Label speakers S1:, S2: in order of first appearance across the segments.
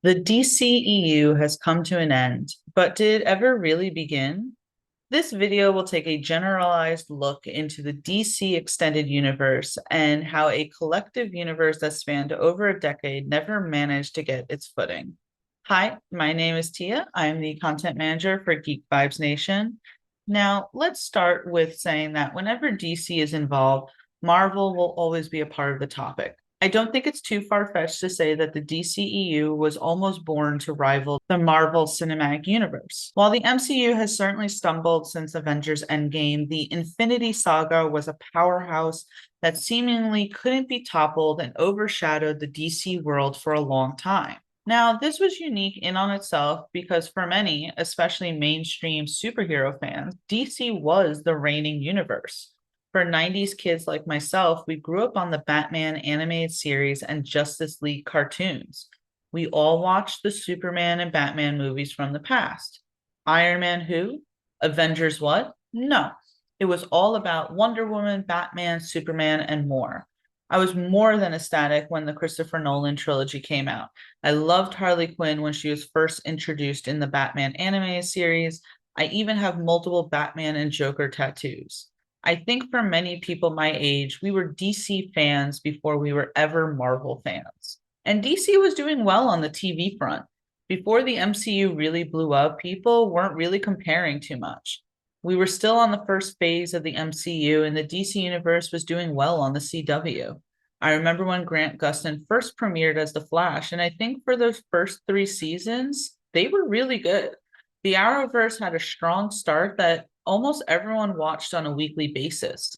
S1: The DCEU has come to an end, but did it ever really begin? This video will take a generalized look into the DC extended universe and how a collective universe that spanned over a decade never managed to get its footing. Hi, my name is Tia. I'm the content manager for Geek Vibes Nation. Now, let's start with saying that whenever DC is involved, Marvel will always be a part of the topic. I don't think it's too far-fetched to say that the DCEU was almost born to rival the Marvel Cinematic Universe. While the MCU has certainly stumbled since Avengers Endgame, the Infinity Saga was a powerhouse that seemingly couldn't be toppled and overshadowed the DC world for a long time. Now, this was unique in on itself because for many, especially mainstream superhero fans, DC was the reigning universe. For 90s kids like myself, we grew up on the Batman animated series and Justice League cartoons. We all watched the Superman and Batman movies from the past. Iron Man who? Avengers what? No. It was all about Wonder Woman, Batman, Superman, and more. I was more than ecstatic when the Christopher Nolan trilogy came out. I loved Harley Quinn when she was first introduced in the Batman animated series. I even have multiple Batman and Joker tattoos. I think for many people my age, we were DC fans before we were ever Marvel fans. And DC was doing well on the TV front. Before the MCU really blew up, people weren't really comparing too much. We were still on the first phase of the MCU, and the DC universe was doing well on the CW. I remember when Grant Gustin first premiered as The Flash, and I think for those first 3 seasons, they were really good. The Arrowverse had a strong start that almost everyone watched on a weekly basis.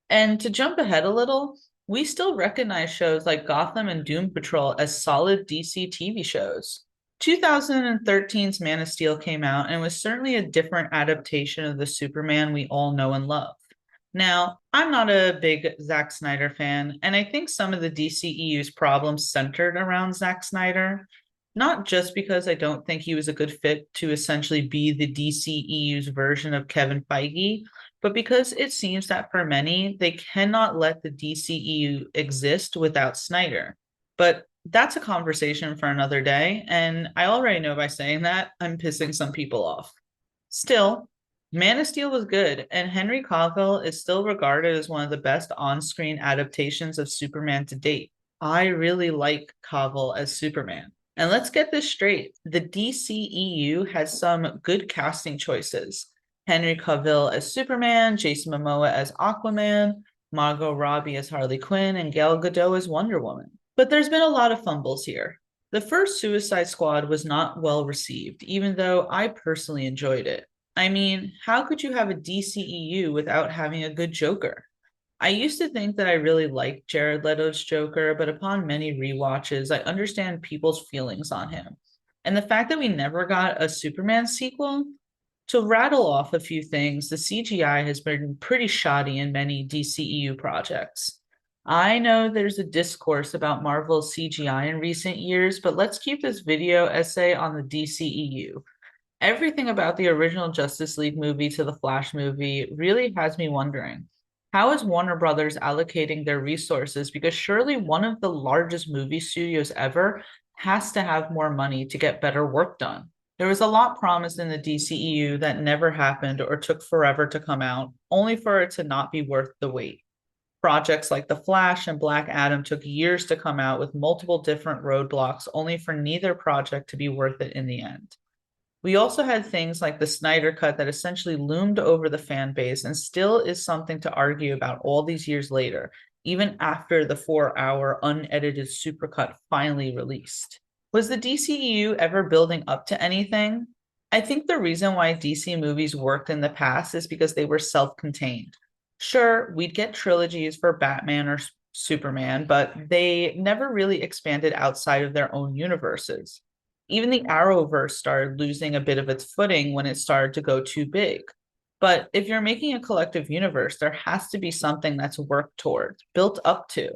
S1: And to jump ahead a little, we still recognize shows like Gotham and Doom Patrol as solid DC TV shows. 2013's Man of Steel came out and was certainly a different adaptation of the Superman we all know and love. Now, I'm not a big Zack Snyder fan, and I think some of the DCEU's problems centered around Zack Snyder, not just because I don't think he was a good fit to essentially be the DCEU's version of Kevin Feige, but because it seems that for many, they cannot let the DCEU exist without Snyder. But that's a conversation for another day, and I already know by saying that I'm pissing some people off. Still, Man of Steel was good, and Henry Cavill is still regarded as one of the best on screen adaptations of Superman to date. I really like Cavill as Superman. And let's get this straight, the DCEU has some good casting choices. Henry Cavill as Superman, Jason Momoa as Aquaman, Margot Robbie as Harley Quinn, and Gal Gadot as Wonder Woman. But there's been a lot of fumbles here. The first Suicide Squad was not well received, even though I personally enjoyed it. I mean, how could you have a DCEU without having a good Joker? I used to think that I really liked Jared Leto's Joker, but upon many rewatches, I understand people's feelings on him. And the fact that we never got a Superman sequel, to rattle off a few things, the CGI has been pretty shoddy in many DCEU projects. I know there's a discourse about Marvel's CGI in recent years, but let's keep this video essay on the DCEU. Everything about the original Justice League movie to the Flash movie really has me wondering, how is Warner Brothers allocating their resources? Because surely one of the largest movie studios ever has to have more money to get better work done. There was a lot promised in the DCEU that never happened or took forever to come out, only for it to not be worth the wait. Projects like The Flash and Black Adam took years to come out with multiple different roadblocks, only for neither project to be worth it in the end. We also had things like the Snyder Cut that essentially loomed over the fan base and still is something to argue about all these years later, even after the 4-hour unedited supercut finally released. Was the DCEU ever building up to anything? I think the reason why DC movies worked in the past is because they were self-contained. Sure, we'd get trilogies for Batman or Superman, but they never really expanded outside of their own universes. Even the Arrowverse started losing a bit of its footing when it started to go too big. But if you're making a collective universe, there has to be something that's worked towards, built up to.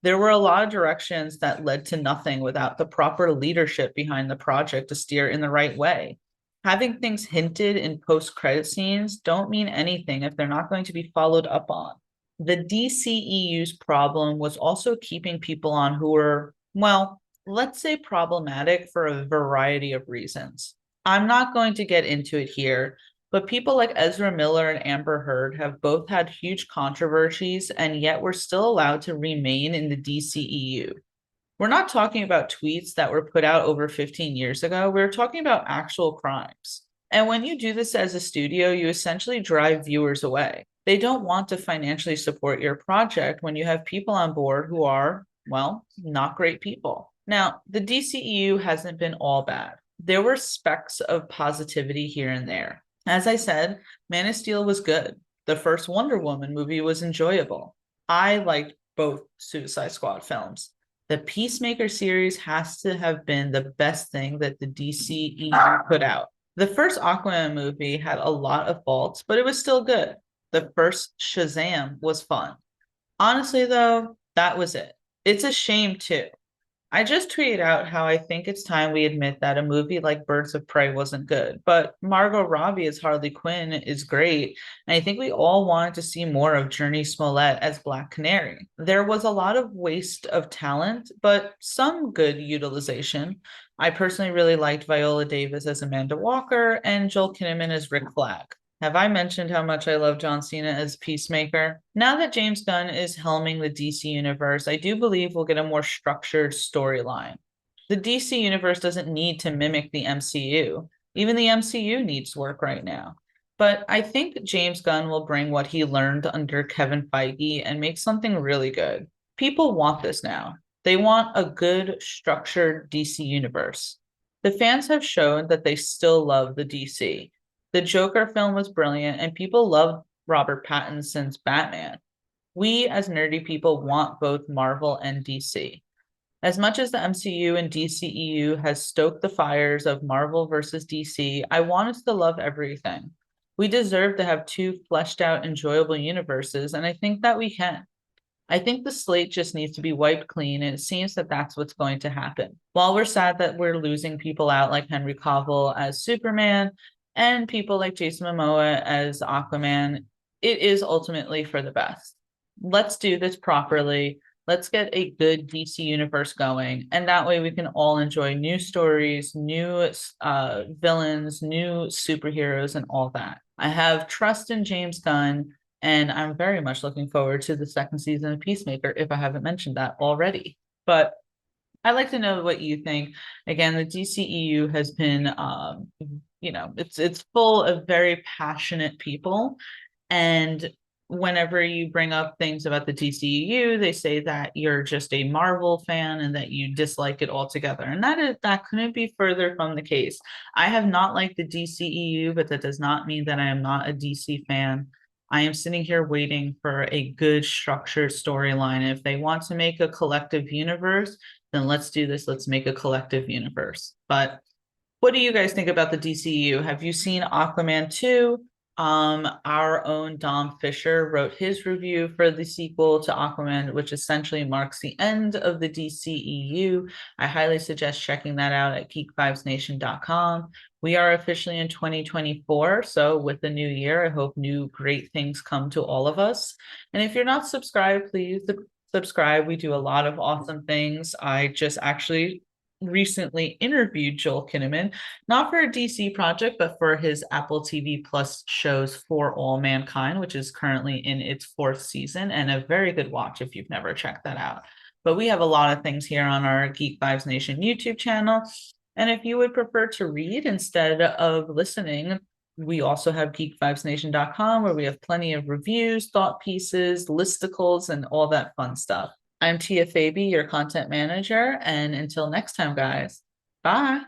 S1: There were a lot of directions that led to nothing without the proper leadership behind the project to steer in the right way. Having things hinted in post-credit scenes don't mean anything if they're not going to be followed up on. The DCEU's problem was also keeping people on who were, well, let's say problematic for a variety of reasons. I'm not going to get into it here, but people like Ezra Miller and Amber Heard have both had huge controversies, and yet we're still allowed to remain in the DCEU. We're not talking about tweets that were put out over 15 years ago. We're talking about actual crimes. And when you do this as a studio, you essentially drive viewers away. They don't want to financially support your project when you have people on board who are, well, not great people. Now, the DCEU hasn't been all bad. There were specks of positivity here and there. As I said, Man of Steel was good. The first Wonder Woman movie was enjoyable. I liked both Suicide Squad films. The Peacemaker series has to have been the best thing that the DCEU put out. The first Aquaman movie had a lot of faults, but it was still good. The first Shazam was fun. Honestly, though, that was it. It's a shame, too. I just tweeted out how I think it's time we admit that a movie like Birds of Prey wasn't good, but Margot Robbie as Harley Quinn is great, and I think we all wanted to see more of Journey Smollett as Black Canary. There was a lot of waste of talent, but some good utilization. I personally really liked Viola Davis as Amanda Walker and Joel Kinnaman as Rick Flag. Have I mentioned how much I love John Cena as Peacemaker? Now that James Gunn is helming the DC universe, I do believe we'll get a more structured storyline. The DC universe doesn't need to mimic the MCU. Even the MCU needs work right now. But I think James Gunn will bring what he learned under Kevin Feige and make something really good. People want this now. They want a good, structured DC universe. The fans have shown that they still love the DC. The Joker film was brilliant, and people loved Robert Pattinson's Batman. We, as nerdy people, want both Marvel and DC. As much as the MCU and DCEU has stoked the fires of Marvel versus DC, I want us to love everything. We deserve to have two fleshed out, enjoyable universes, and I think that we can. I think the slate just needs to be wiped clean, and it seems that that's what's going to happen. While we're sad that we're losing people out like Henry Cavill as Superman and people like Jason Momoa as Aquaman, it is ultimately for the best. Let's do this properly. Let's get a good DC universe going, and that way we can all enjoy new stories, new villains, new superheroes, and all that. I have trust in James Gunn, and I'm very much looking forward to the second season of Peacemaker, if I haven't mentioned that already. But I'd like to know what you think. Again, the DCEU has been, it's full of very passionate people, and whenever you bring up things about the DCEU, they say that you're just a Marvel fan and that you dislike it altogether. And that couldn't be further from the case. I have not liked the DCEU, but that does not mean that I am not a DC fan. I am sitting here waiting for a good structured storyline. If they want to make a collective universe, then let's do this. Let's make a collective universe. But what do you guys think about the DCU? Have you seen Aquaman 2? Our own Dom Fisher wrote his review for the sequel to Aquaman, which essentially marks the end of the DCEU. I highly suggest checking that out at geek5snation.com. We are officially in 2024, so with the new year, I hope new great things come to all of us. And if you're not subscribed, please subscribe. We do a lot of awesome things. I just actually recently interviewed Joel Kinnaman, not for a DC project, but for his Apple TV Plus shows For All Mankind, which is currently in its fourth season, and a very good watch if you've never checked that out. But we have a lot of things here on our Geek Vibes Nation YouTube channel. And if you would prefer to read instead of listening, we also have geek5snation.com, where we have plenty of reviews, thought pieces, listicles, and all that fun stuff. I'm Tia Fabi, your content manager. And until next time, guys, bye.